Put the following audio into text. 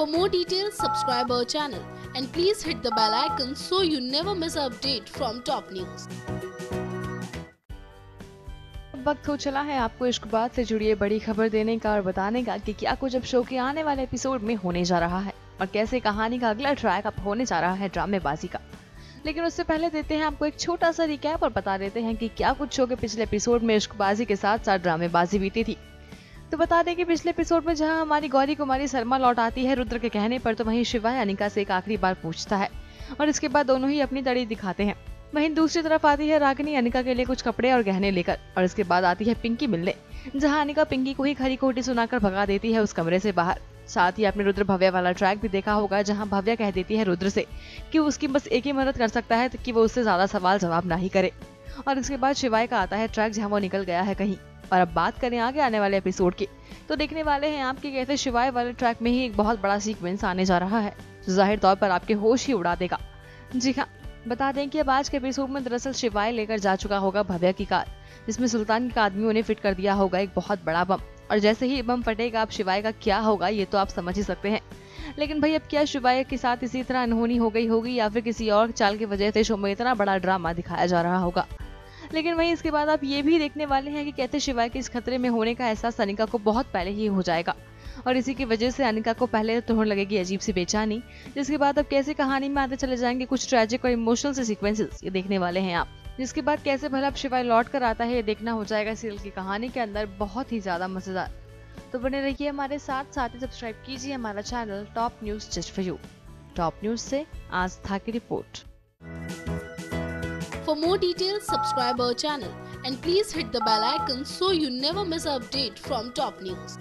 For more details, subscribe our channel and please hit the bell icon so you never miss an update from top news. वक्त हो चला है आपको इश्कबाज से जुड़ी बड़ी खबर देने का और बताने का कि क्या कुछ अब शो के आने वाले एपिसोड में होने जा रहा है और कैसे कहानी का अगला ट्रैक अब होने जा रहा है ड्रामेबाजी का। लेकिन उससे पहले देते हैं आपको एक छोटा सा रिकैप और बता देते हैं कि क्या कुछ शो के पिछले एपिसोड में इश्कबाजी के साथ साथ ड्रामेबाजी बीती थी। तो बता दें कि पिछले एपिसोड में जहां हमारी गौरी कुमारी सरमा लौट आती है रुद्र के कहने पर, तो वहीं शिवा अनिका से एक आखिरी बार पूछता है और इसके बाद दोनों ही अपनी तड़ी दिखाते हैं। वहीं दूसरी तरफ आती है रागिनी अनिका के लिए कुछ कपड़े और गहने लेकर और इसके बाद आती है पिंकी मिलने, जहां अनिका पिंकी को ही खरी खोटी सुनाकर भगा देती है उस कमरे से बाहर। साथ ही आपने रुद्र भव्या वाला ट्रैक भी देखा होगा, जहां भव्या कह देती है रुद्र से कि उसकी बस एक ही मदद कर सकता है कि वो उससे ज्यादा सवाल जवाब ना ही करे। और इसके बाद शिवाय का आता है ट्रैक, जहां वो निकल गया है कहीं। और अब बात करें आगे आने वाले एपिसोड की, तो देखने वाले हैं आपके कहते शिवाय वाले ट्रैक में ही एक बहुत बड़ा सीक्वेंस आने जा रहा है, जो जाहिर तौर पर आपके होश ही उड़ा देगा। जी हाँ, बता दें कि अब आज के एपिसोड में दरअसल शिवाय लेकर जा चुका होगा भव्या की कार, जिसमें सुल्तान के आदमियों ने फिट कर दिया होगा एक बहुत बड़ा बम। और जैसे ही बम फटेगा अब शिवाय का क्या होगा ये तो आप समझ ही सकते हैं। लेकिन भाई अब क्या शिवाय के साथ इसी तरह अनहोनी हो गई होगी या फिर किसी और चाल की वजह से शो में इतना बड़ा ड्रामा दिखाया जा रहा होगा। लेकिन वहीं इसके बाद आप ये भी देखने वाले हैं कि कहते शिवाय के इस खतरे में होने का एहसास अनिका को बहुत पहले ही हो जाएगा और इसी की वजह से अनिका को पहले तो होने लगेगी अजीब सी बेचैनी, जिसके बाद अब कैसे कहानी में आते चले जाएंगे कुछ ट्रैजिक और इमोशनल से सीक्वेंसेस, ये देखने वाले हैं आप। जिसके बाद कैसे भला अब शिवाय लौट कर आता है ये देखना हो जाएगा सीरियल की कहानी के अंदर बहुत ही ज्यादा मजेदार। तो बने रहिए हमारे साथ, साथ ही सब्सक्राइब कीजिए हमारा channel top news just for you. Top news से आस्था की report. For more details, subscribe our channel and please hit the bell icon so you never miss an update from top news.